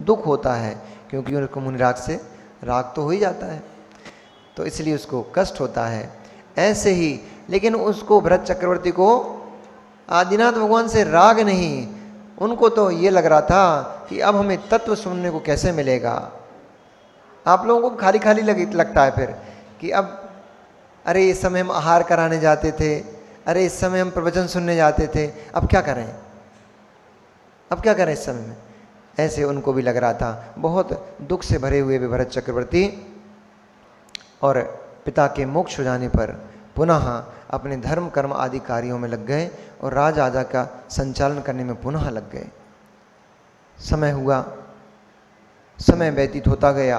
दुख होता है, क्योंकि उनको मुनिराज से राग तो हो ही जाता है, तो इसलिए उसको कष्ट होता है। ऐसे ही लेकिन उसको भरत चक्रवर्ती को आदिनाथ भगवान से राग नहीं, उनको तो ये लग रहा था कि अब हमें तत्व सुनने को कैसे मिलेगा। आप लोगों को खाली खाली लगता है फिर कि अब अरे इस समय हम आहार कराने जाते थे, अरे इस समय हम प्रवचन सुनने जाते थे, अब क्या करें, अब क्या करें इस समय में। ऐसे उनको भी लग रहा था। बहुत दुख से भरे हुए भी भरत चक्रवर्ती और पिता के मोक्ष हो जाने पर पुनः अपने धर्म कर्म आदि कार्यों में लग गए और राज आजा का संचालन करने में पुनः लग गए। समय हुआ, समय व्यतीत होता गया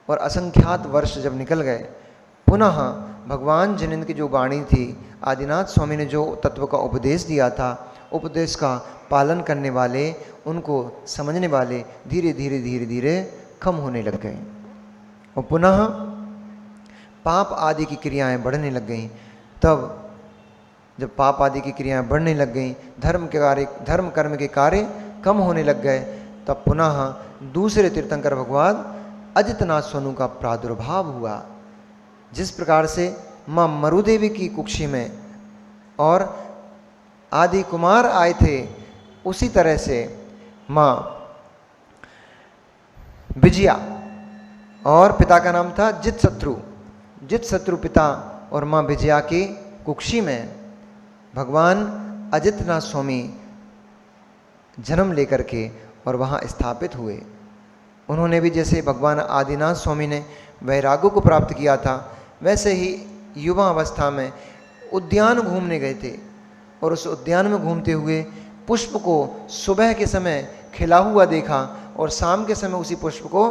और असंख्यात वर्ष जब निकल गए, पुनः भगवान जिनेंद्र की जो वाणी थी, आदिनाथ स्वामी ने जो तत्व का उपदेश दिया था, उपदेश का पालन करने वाले, उनको समझने वाले धीरे धीरे धीरे धीरे कम होने लग गए और पुनः पाप आदि की क्रियाएं बढ़ने लग गईं। तब जब पाप आदि की क्रियाएं बढ़ने लग गईं, धर्म कर्म के कार्य कम होने लग गए, तब पुनः दूसरे तीर्थंकर भगवान अजितनाथ सोनू का प्रादुर्भाव हुआ। जिस प्रकार से माँ मरुदेवी की कुक्षी में और आदि कुमार आए थे, उसी तरह से माँ विजया और पिता का नाम था जित शत्रु पिता और माँ विजया की कुक्षी में भगवान अजितनाथ स्वामी जन्म लेकर के और वहाँ स्थापित हुए। उन्होंने भी जैसे भगवान आदिनाथ स्वामी ने वैराग्य को प्राप्त किया था, वैसे ही युवा अवस्था में उद्यान घूमने गए थे और उस उद्यान में घूमते हुए पुष्प को सुबह के समय खिला हुआ देखा और शाम के समय उसी पुष्प को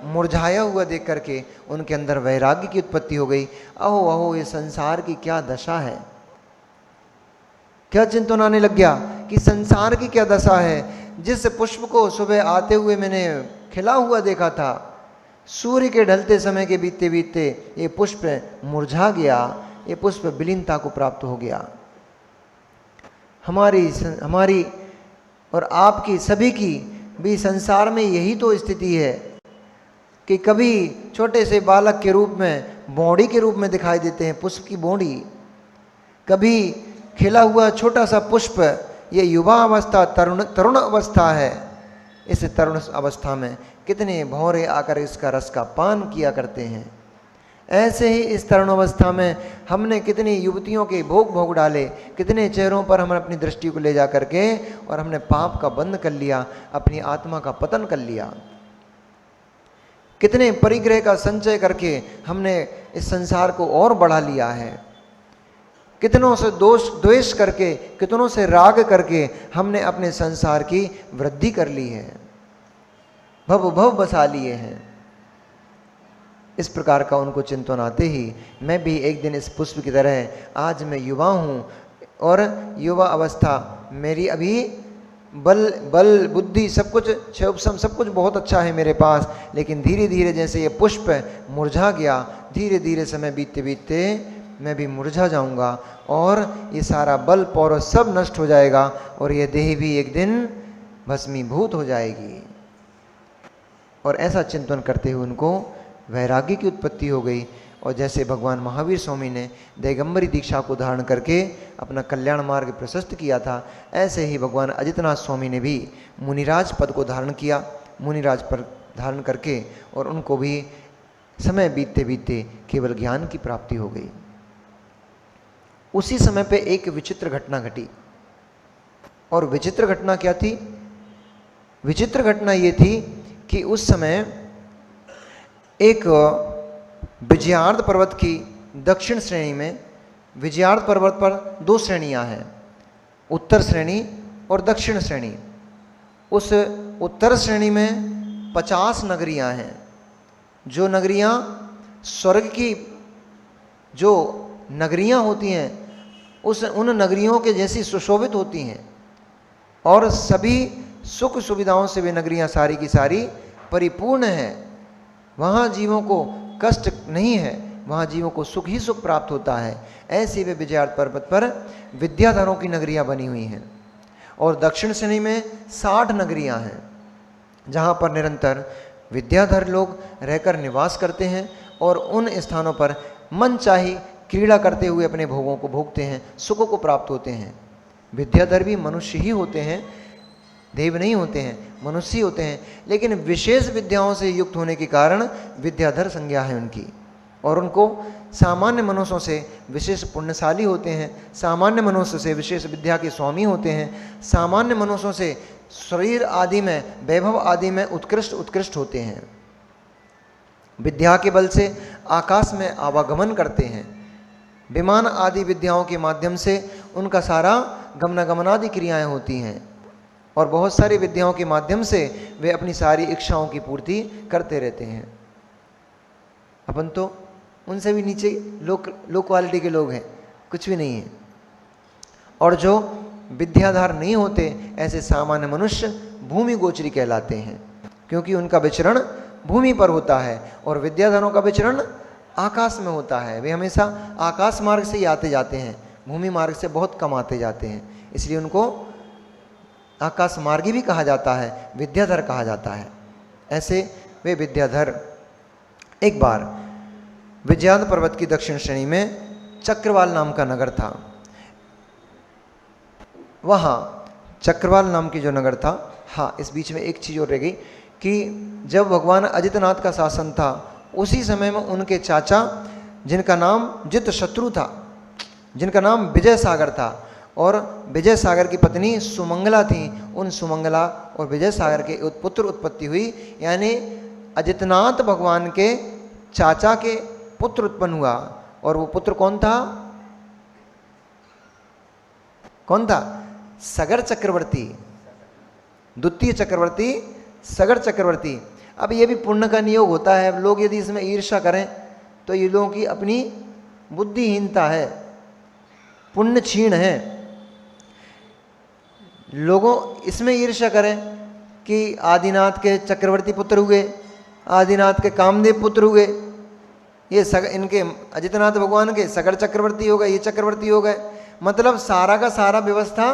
मुरझाया हुआ देख करके उनके अंदर वैराग्य की उत्पत्ति हो गई। अहो अहो, ये संसार की क्या दशा है। क्या चिंतन आने लग गया कि संसार की क्या दशा है। जिस पुष्प को सुबह आते हुए मैंने खिला हुआ देखा था, सूर्य के ढलते समय के बीतते बीतते ये पुष्प मुरझा गया, ये पुष्प विलीनता को प्राप्त हो गया। हमारी और आपकी सभी की भी संसार में यही तो स्थिति है कि कभी छोटे से बालक के रूप में बौड़ी के रूप में दिखाई देते हैं, पुष्प की बौड़ी, कभी खिला हुआ छोटा सा पुष्प। ये युवा अवस्था तरुण अवस्था है। इस तरुण अवस्था में कितने भौरे आकर इसका रस का पान किया करते हैं। ऐसे ही इस तरुण अवस्था में हमने कितनी युवतियों के भोग डाले, कितने चेहरों पर हम अपनी दृष्टि को ले जा करके और हमने पाप का बंध कर लिया, अपनी आत्मा का पतन कर लिया। कितने परिग्रह का संचय करके हमने इस संसार को और बढ़ा लिया है। कितनों से द्वेष करके, कितनों से राग करके हमने अपने संसार की वृद्धि कर ली है, भव बसा लिए हैं। इस प्रकार का उनको चिंतन आते ही मैं भी एक दिन इस पुष्प की तरह, आज मैं युवा हूँ और युवा अवस्था मेरी अभी बल बुद्धि सब कुछ क्षोभसम सब कुछ बहुत अच्छा है मेरे पास, लेकिन धीरे धीरे जैसे ये पुष्प मुरझा गया, धीरे धीरे समय बीतते बीतते मैं भी मुरझा जाऊंगा और ये सारा बल पौर सब नष्ट हो जाएगा और ये देह भी एक दिन भस्मीभूत हो जाएगी। और ऐसा चिंतन करते हुए उनको वैराग्य की उत्पत्ति हो गई। और जैसे भगवान महावीर स्वामी ने दिगंबरी दीक्षा को धारण करके अपना कल्याण मार्ग प्रशस्त किया था, ऐसे ही भगवान अजितनाथ स्वामी ने भी मुनिराज पद को धारण किया। मुनिराज पद धारण करके और उनको भी समय बीतते बीतते केवल ज्ञान की प्राप्ति हो गई। उसी समय पे एक विचित्र घटना घटी। और विचित्र घटना क्या थी? विचित्र घटना ये थी कि उस समय एक विजयार्ध पर्वत की दक्षिण श्रेणी में, विजयार्ध पर्वत पर दो श्रेणियां हैं, उत्तर श्रेणी और दक्षिण श्रेणी। उस उत्तर श्रेणी में 50 नगरियां हैं, जो नगरियां स्वर्ग की जो नगरियां होती हैं उन नगरियों के जैसी सुशोभित होती हैं और सभी सुख सुविधाओं से वे नगरियां सारी की सारी परिपूर्ण हैं। वहाँ जीवों को कष्ट नहीं है, वहाँ जीवों को सुख ही सुख प्राप्त होता है। ऐसे वे विजयार्ध पर्वत पर विद्याधरों की नगरियाँ बनी हुई हैं। और दक्षिण श्रेणी में 60 नगरियाँ हैं। जहाँ पर निरंतर विद्याधर लोग रहकर निवास करते हैं और उन स्थानों पर मनचाही क्रीड़ा करते हुए अपने भोगों को भोगते हैं, सुखों को प्राप्त होते हैं। विद्याधर भी मनुष्य ही होते हैं, देव नहीं होते हैं, मनुष्य ही होते हैं, लेकिन विशेष विद्याओं से युक्त होने के कारण विद्याधर संज्ञा है उनकी, और उनको सामान्य मनुष्यों से विशेष पुण्यशाली होते हैं, सामान्य मनुष्य से विशेष विद्या के स्वामी होते हैं, सामान्य मनुष्यों से शरीर आदि में, वैभव आदि में उत्कृष्ट होते हैं। विद्या के बल से आकाश में आवागमन करते हैं, विमान आदि विद्याओं के माध्यम से उनका सारा गमनागमनादि क्रियाएं होती हैं, और बहुत सारी विद्याओं के माध्यम से वे अपनी सारी इच्छाओं की पूर्ति करते रहते हैं। अपन तो उनसे भी नीचे लो क्वालिटी के लोग हैं, कुछ भी नहीं है। और जो विद्याधार नहीं होते, ऐसे सामान्य मनुष्य भूमि गोचरी कहलाते हैं, क्योंकि उनका विचरण भूमि पर होता है और विद्याधरों का विचरण आकाश में होता है। वे हमेशा आकाश मार्ग से ही आते जाते हैं, भूमि मार्ग से बहुत कम आते जाते हैं, इसलिए उनको आकाश मार्गी भी कहा जाता है, विद्याधर कहा जाता है। ऐसे वे विद्याधर। एक बार विजयाद पर्वत की दक्षिण श्रेणी में चक्रवाल नाम का नगर था। वहाँ चक्रवाल नाम की जो नगर था, हाँ इस बीच में एक चीज़ और रह गई कि जब भगवान अजितनाथ का शासन था, उसी समय में उनके चाचा, जिनका नाम जित शत्रु था, जिनका नाम विजय सागर था, और विजय सागर की पत्नी सुमंगला थी, उन सुमंगला और विजय सागर के पुत्र उत्पत्ति हुई, यानी अजितनाथ भगवान के चाचा के पुत्र उत्पन्न हुआ। और वो पुत्र कौन था? कौन था? सगर चक्रवर्ती, द्वितीय चक्रवर्ती सगर चक्रवर्ती। अब ये भी पुण्य का नियोग होता है। लोग यदि इसमें ईर्ष्या करें तो ये लोगों की अपनी बुद्धिहीनता है, पुण्य क्षीण है। लोगों इसमें ईर्ष्या करें कि आदिनाथ के चक्रवर्ती पुत्र हुए, आदिनाथ के कामदेव पुत्र हुए, ये इनके अजितनाथ भगवान के सगर चक्रवर्ती हो गए, ये चक्रवर्ती हो गए। मतलब सारा का सारा व्यवस्था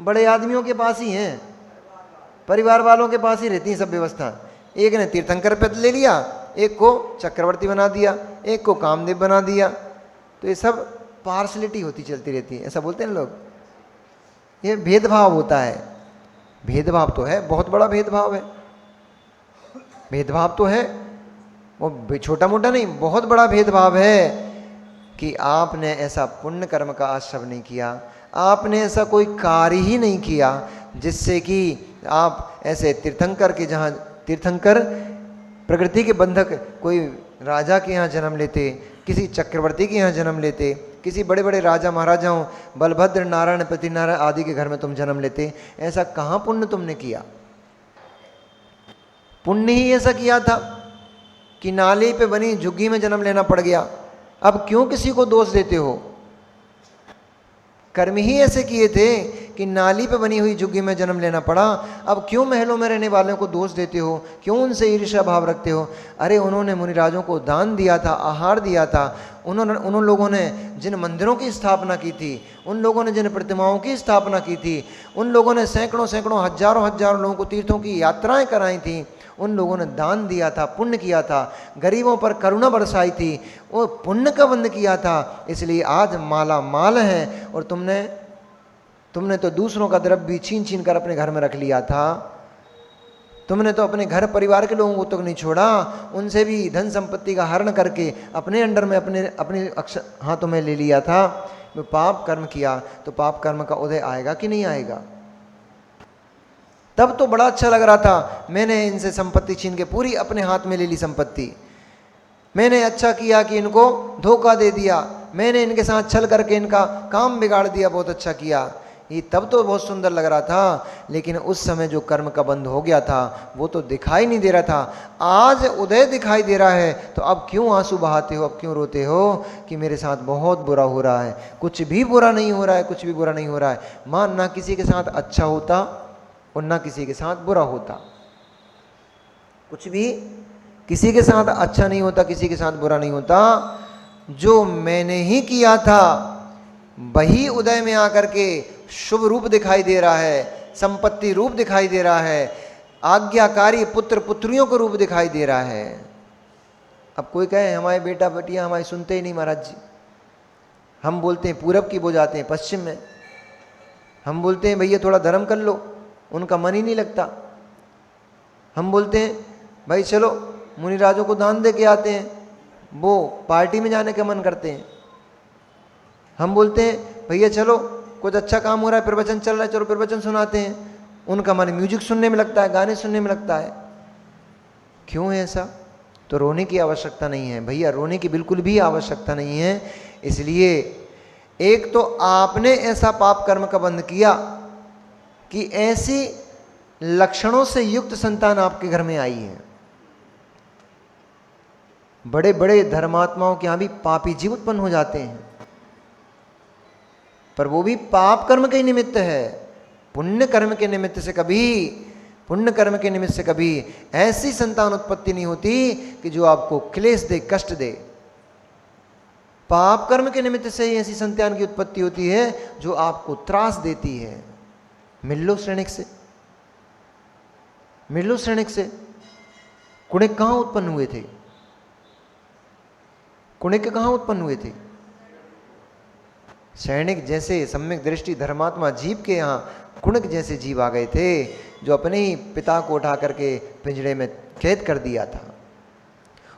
बड़े आदमियों के पास ही है, परिवार वालों के पास ही रहती है सब व्यवस्था। एक ने तीर्थंकर पद ले लिया, एक को चक्रवर्ती बना दिया, एक को कामदेव बना दिया, तो ये सब पार्शलिटी होती चलती रहती है, ऐसा बोलते हैं लोग। ये भेदभाव होता है, भेदभाव तो है, बहुत बड़ा भेदभाव है, भेदभाव तो है, वो छोटा मोटा नहीं, बहुत बड़ा भेदभाव है कि आपने ऐसा पुण्य कर्म का आश्रव नहीं किया, आपने ऐसा कोई कार्य ही नहीं किया जिससे कि आप ऐसे तीर्थंकर के, जहाँ तीर्थंकर प्रकृति के बंधक कोई राजा के यहाँ जन्म लेते, किसी चक्रवर्ती के यहाँ जन्म लेते, किसी बड़े बड़े राजा महाराजाओं बलभद्र नारायण पृथ्वीनारायण आदि के घर में तुम जन्म लेते, ऐसा कहाँ पुण्य तुमने किया? पुण्य ही ऐसा किया था कि नाली पे बनी झुग्गी में जन्म लेना पड़ गया। अब क्यों किसी को दोष देते हो? कर्म ही ऐसे किए थे कि नाली पे बनी हुई झुग्गी में जन्म लेना पड़ा। अब क्यों महलों में रहने वालों को दोष देते हो? क्यों उनसे ईर्ष्या भाव रखते हो? अरे उन्होंने मुनिराजों को दान दिया था, आहार दिया था, उन लोगों ने जिन मंदिरों की स्थापना की थी, उन लोगों ने जिन प्रतिमाओं की स्थापना की थी, उन लोगों ने सैकड़ों सैकड़ों हजारों हजारों लोगों को तीर्थों की यात्राएं कराई थी, उन लोगों ने दान दिया था, पुण्य किया था, गरीबों पर करुणा बरसाई थी, वो पुण्य का बंद किया था, इसलिए आज माला माल है। और तुमने तो दूसरों का द्रव्य भी छीन छीन कर अपने घर में रख लिया था। तुमने तो अपने घर परिवार के लोगों को तक नहीं छोड़ा, उनसे भी धन संपत्ति का हरण करके अपने अंडर में अपने हाथों में ले लिया था। वो पाप कर्म किया तो पाप कर्म का उदय आएगा कि नहीं आएगा? तब तो बड़ा अच्छा लग रहा था, मैंने इनसे संपत्ति छीन के पूरी अपने हाथ में ले ली संपत्ति, मैंने अच्छा किया कि इनको धोखा दे दिया, मैंने इनके साथ छल करके इनका काम बिगाड़ दिया, बहुत अच्छा किया। ये तब तो बहुत सुंदर लग रहा था, लेकिन उस समय जो कर्म का बंध हो गया था वो तो दिखाई नहीं दे रहा था। आज उदय दिखाई दे रहा है, तो अब क्यों आंसू बहाते हो, अब क्यों रोते हो कि मेरे साथ बहुत बुरा हो रहा है? कुछ भी बुरा नहीं हो रहा है, कुछ भी बुरा नहीं हो रहा है। मां ना किसी के साथ अच्छा होता और ना किसी के साथ बुरा होता, कुछ भी किसी के साथ अच्छा नहीं होता, किसी के साथ बुरा नहीं होता। जो मैंने ही किया था वही उदय में आकर के शुभ रूप दिखाई दे रहा है, संपत्ति रूप दिखाई दे रहा है, आज्ञाकारी पुत्र पुत्रियों को रूप दिखाई दे रहा है। अब कोई कहे हमारे बेटा बेटियां हमारी सुनते ही नहीं महाराज जी, हम बोलते हैं पूरब की, वो जाते हैं पश्चिम में। हम बोलते हैं भैया थोड़ा धर्म कर लो, उनका मन ही नहीं लगता। हम बोलते हैं भाई चलो मुनिराजों को दान दे के आते हैं, वो पार्टी में जाने का मन करते हैं। हम बोलते हैं भैया चलो कुछ अच्छा काम हो रहा है, प्रवचन चल रहा है, चलो प्रवचन सुनाते हैं, उनका मन म्यूजिक सुनने में लगता है, गाने सुनने में लगता है। क्यों है ऐसा? तो रोने की आवश्यकता नहीं है भैया, रोने की बिल्कुल भी आवश्यकता नहीं है। इसलिए एक तो आपने ऐसा पाप कर्म का बंध किया कि ऐसी लक्षणों से युक्त संतान आपके घर में आई है। बड़े बड़े धर्मात्माओं के यहां भी पापी जीव उत्पन्न हो जाते हैं, पर वो भी पाप कर्म के निमित्त है। पुण्य कर्म के निमित्त से कभी, पुण्य कर्म के निमित्त से कभी ऐसी संतान उत्पत्ति नहीं होती कि जो आपको क्लेश दे, कष्ट दे। पाप कर्म के निमित्त से ही ऐसी संतान की उत्पत्ति होती है जो आपको त्रास देती है। मिल्लो श्रेणिक से, मिल्लो श्रेणिक से कुणिक कहां उत्पन्न हुए थे? कुणिक कहां उत्पन्न हुए थे? सैनिक जैसे सम्यक दृष्टि धर्मात्मा जीव के यहाँ कुणिक जैसे जीव आ गए थे, जो अपने ही पिता को उठा करके पिंजड़े में कैद कर दिया था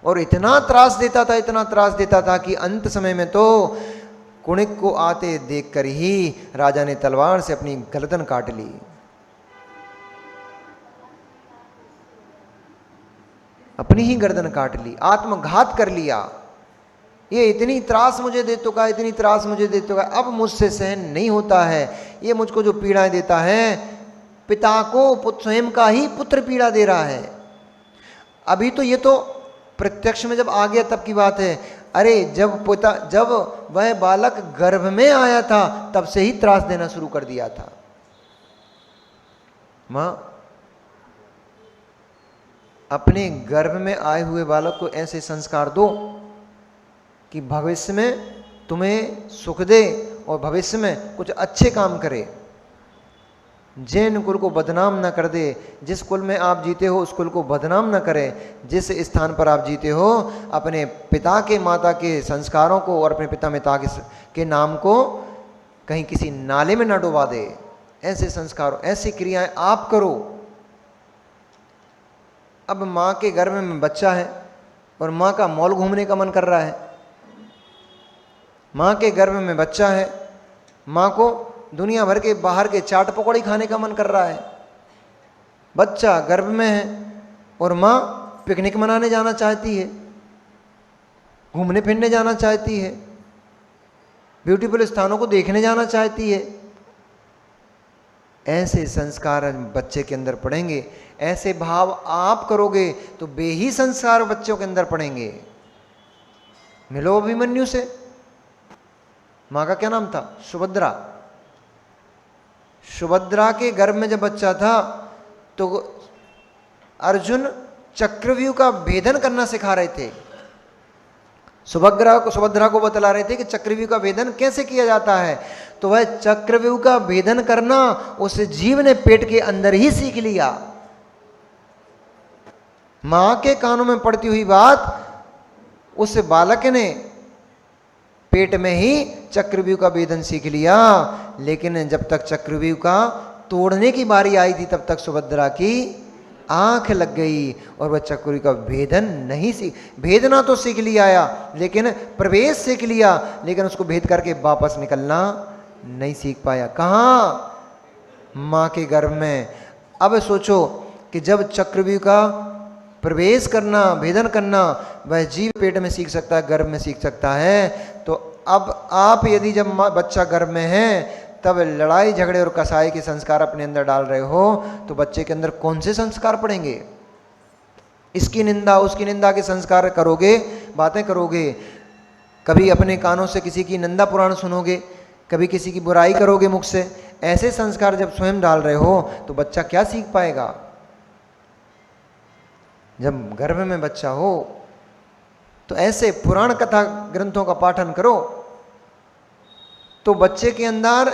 और इतना त्रास देता था, इतना त्रास देता था कि अंत समय में तो कुणिक को आते देखकर ही राजा ने तलवार से अपनी गर्दन काट ली। अपनी ही गर्दन काट ली, आत्मघात कर लिया। ये इतनी त्रास मुझे दे चुका, इतनी त्रास मुझे दे चुका, अब मुझसे सहन नहीं होता है। ये मुझको जो पीड़ाएं देता है, पिता को स्वयं का ही पुत्र पीड़ा दे रहा है। अभी तो ये तो प्रत्यक्ष में जब आ गया तब की बात है। अरे जब वह बालक गर्भ में आया था तब से ही त्रास देना शुरू कर दिया था। मां अपने गर्भ में आए हुए बालक को ऐसे संस्कार दो कि भविष्य में तुम्हें सुख दे और भविष्य में कुछ अच्छे काम करे, जैन कुल को बदनाम ना कर दे। जिस कुल में आप जीते हो उस कुल को बदनाम ना करे। जिस स्थान पर आप जीते हो अपने पिता के माता के संस्कारों को और अपने पिता माता के नाम को कहीं किसी नाले में ना डुबा दे। ऐसे संस्कारों, ऐसी क्रियाएं आप करो। अब माँ के गर्भ में बच्चा है और माँ का मॉल घूमने का मन कर रहा है। माँ के गर्भ में बच्चा है, माँ को दुनिया भर के बाहर के चाट पकौड़ी खाने का मन कर रहा है। बच्चा गर्भ में है और माँ पिकनिक मनाने जाना चाहती है, घूमने फिरने जाना चाहती है, ब्यूटीफुल स्थानों को देखने जाना चाहती है। ऐसे संस्कार बच्चे के अंदर पड़ेंगे, ऐसे भाव आप करोगे तो वे ही संस्कार बच्चों के अंदर पड़ेंगे। मिलो अभिमन्यु से, माँ का क्या नाम था? सुभद्रा। सुभद्रा के गर्भ में जब बच्चा था तो अर्जुन चक्रव्यूह का भेदन करना सिखा रहे थे। सुभद्रा को बतला रहे थे कि चक्रव्यूह का भेदन कैसे किया जाता है। तो वह चक्रव्यूह का भेदन करना उस जीव ने पेट के अंदर ही सीख लिया। मां के कानों में पड़ती हुई बात उस बालक ने पेट में ही चक्रव्यूह का भेदन सीख लिया। लेकिन जब तक चक्रव्यूह का तोड़ने की बारी आई थी तब तक सुभद्रा की आंख लग गई और वह चक्रव्यूह का भेदन नहीं भेदना तो सीख लिया लेकिन प्रवेश सीख लिया, लेकिन उसको भेद करके वापस निकलना नहीं सीख पाया। कहाँ? माँ के गर्भ में। अब सोचो कि जब चक्रव्यूह का प्रवेश करना, भेदन करना वह जीव पेट में सीख सकता है, गर्भ में सीख सकता है, तो अब आप यदि जब बच्चा गर्भ में है तब लड़ाई झगड़े और कसाई के संस्कार अपने अंदर डाल रहे हो तो बच्चे के अंदर कौन से संस्कार पड़ेंगे? इसकी निंदा उसकी निंदा के संस्कार करोगे, बातें करोगे, कभी अपने कानों से किसी की निंदा पुराण सुनोगे, कभी किसी की बुराई करोगे मुख से। ऐसे संस्कार जब स्वयं डाल रहे हो तो बच्चा क्या सीख पाएगा? जब गर्भ में बच्चा हो तो ऐसे पुराण कथा ग्रंथों का पाठन करो तो बच्चे के अंदर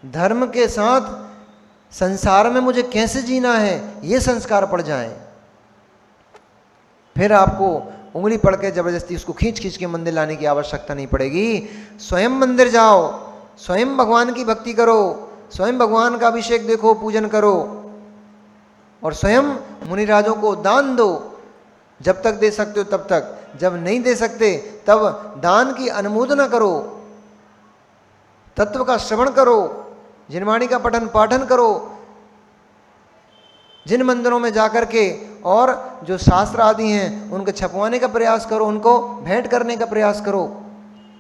धर्म के साथ संसार में मुझे कैसे जीना है, ये संस्कार पड़ जाएं। फिर आपको उंगली पड़ के जबरदस्ती उसको खींच खींच के मंदिर लाने की आवश्यकता नहीं पड़ेगी। स्वयं मंदिर जाओ, स्वयं भगवान की भक्ति करो, स्वयं भगवान का अभिषेक देखो, पूजन करो, और स्वयं मुनिराजों को दान दो, जब तक दे सकते हो तब तक। जब नहीं दे सकते तब दान की अनुमोदना करो, तत्व का श्रवण करो, जिनवाणी का पठन पाठन करो, जिन मंदिरों में जाकर के और जो शास्त्र आदि हैं उनको छपवाने का प्रयास करो, उनको भेंट करने का प्रयास करो।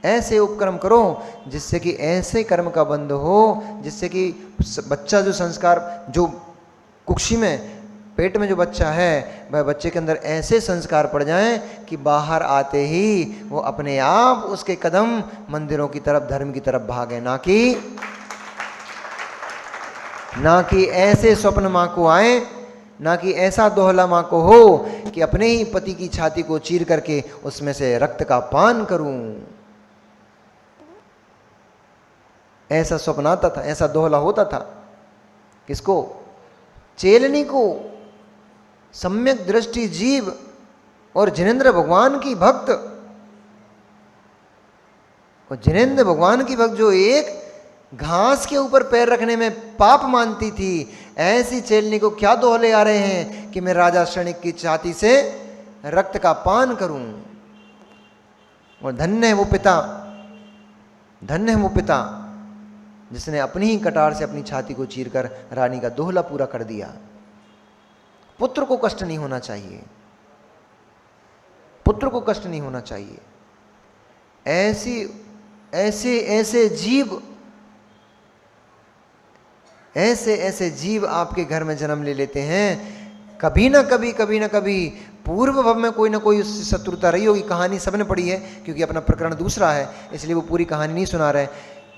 ऐसे उपक्रम करो जिससे कि ऐसे कर्म का बंध हो, जिससे कि बच्चा जो संस्कार, जो कुक्षी में पेट में जो बच्चा है, वह बच्चे के अंदर ऐसे संस्कार पड़ जाएं कि बाहर आते ही वो अपने आप उसके कदम मंदिरों की तरफ, धर्म की तरफ भागे, ना कि ऐसे स्वप्न मां को आए, ना कि ऐसा दोहला मां को हो कि अपने ही पति की छाती को चीर करके उसमें से रक्त का पान करूं। ऐसा स्वप्न आता था, ऐसा दोहला होता था। किसको? चेलनी को। सम्यक दृष्टि जीव और जिनेंद्र भगवान की भक्त, और जिनेंद्र भगवान की भक्त जो एक घास के ऊपर पैर रखने में पाप मानती थी, ऐसी चेलनी को क्या दोहले आ रहे हैं कि मैं राजा क्षणिक की छाती से रक्त का पान करूं। और धन्य है वो पिता, धन्य है वो पिता जिसने अपनी ही कटार से अपनी छाती को चीरकर रानी का दोहला पूरा कर दिया। पुत्र को कष्ट नहीं होना चाहिए, पुत्र को कष्ट नहीं होना चाहिए। ऐसे जीव, ऐसे जीव आपके घर में जन्म ले लेते हैं। कभी ना कभी पूर्व भव में कोई ना कोई उससे शत्रुता रही होगी। कहानी सबने पढ़ी है, क्योंकि अपना प्रकरण दूसरा है इसलिए वो पूरी कहानी नहीं सुना रहे।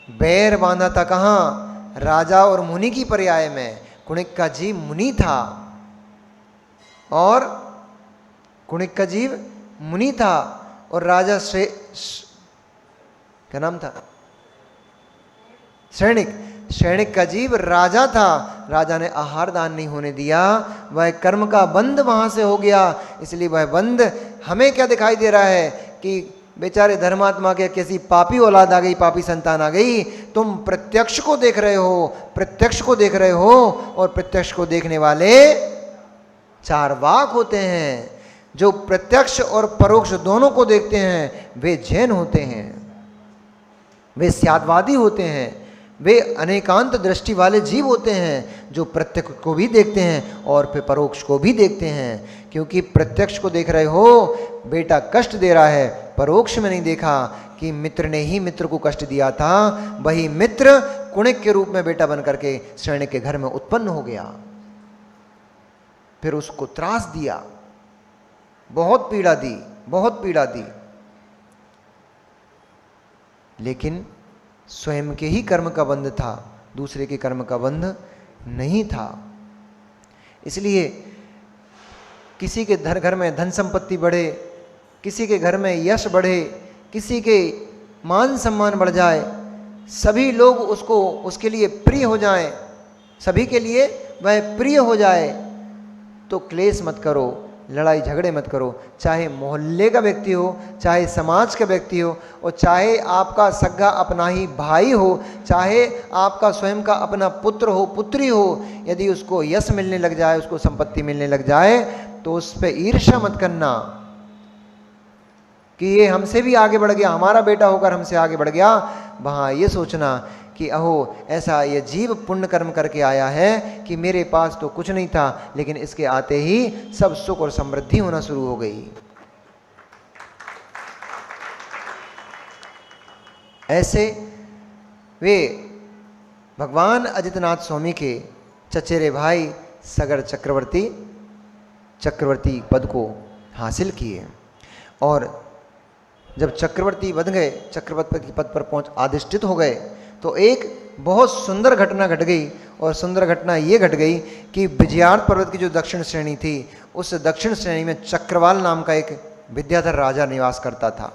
बैर बांधा था कहाँ? राजा और मुनि की पर्याय में। कुणिक का जीव मुनि था और कुणिक का जीव मुनि था, और राजा क्या नाम था? श्रेणिक का जीव राजा था। राजा ने आहार दान नहीं होने दिया, वह कर्म का बंध वहां से हो गया। इसलिए वह बंध हमें क्या दिखाई दे रहा है कि बेचारे धर्मात्मा के कैसी पापी औलाद आ गई, पापी संतान आ गई। तुम प्रत्यक्ष को देख रहे हो, प्रत्यक्ष को देख रहे हो, और प्रत्यक्ष को देखने वाले चारवाक होते हैं। जो प्रत्यक्ष और परोक्ष दोनों को देखते हैं वे जैन होते हैं, वे स्यादवादी होते हैं, वे अनेकांत दृष्टि वाले जीव होते हैं जो प्रत्यक्ष को भी देखते हैं और फिर परोक्ष को भी देखते हैं। क्योंकि प्रत्यक्ष को देख रहे हो, बेटा कष्ट दे रहा है, परोक्ष में नहीं देखा कि मित्र ने ही मित्र को कष्ट दिया था। वही मित्र कुणिक के रूप में बेटा बन करके श्रेणिक के घर में उत्पन्न हो गया, फिर उसको त्रास दिया, बहुत पीड़ा दी, बहुत पीड़ा दी। लेकिन स्वयं के ही कर्म का बंध था, दूसरे के कर्म का बंध नहीं था। इसलिए किसी के घर में धन संपत्ति बढ़े, किसी के घर में यश बढ़े, किसी के मान सम्मान बढ़ जाए, सभी लोग उसको, उसके लिए प्रिय हो जाएं, सभी के लिए वह प्रिय हो जाए, तो क्लेश मत करो, लड़ाई झगड़े मत करो। चाहे मोहल्ले का व्यक्ति हो, चाहे समाज का व्यक्ति हो, और चाहे आपका सगा अपना ही भाई हो, चाहे आपका स्वयं का अपना पुत्र हो, पुत्री हो, यदि उसको यश मिलने लग जाए, उसको संपत्ति मिलने लग जाए, तो उस पर ईर्ष्या मत करना कि ये हमसे भी आगे बढ़ गया, हमारा बेटा होकर हमसे आगे बढ़ गया। वहाँ ये सोचना कि अहो ऐसा ये जीव पुण्य कर्म करके आया है कि मेरे पास तो कुछ नहीं था, लेकिन इसके आते ही सब सुख और समृद्धि होना शुरू हो गई। ऐसे वे भगवान अजितनाथ स्वामी के चचेरे भाई सगर चक्रवर्ती पद को हासिल किए, और जब चक्रवर्ती बन गए, चक्रवर्ती के पद पर पहुंच अधिष्ठित हो गए, तो एक बहुत सुंदर घटना घट गई। और सुंदर घटना ये घट गई कि विजयार्थ पर्वत की जो दक्षिण श्रेणी थी, उस दक्षिण श्रेणी में चक्रवाल नाम का एक विद्याधर राजा निवास करता था।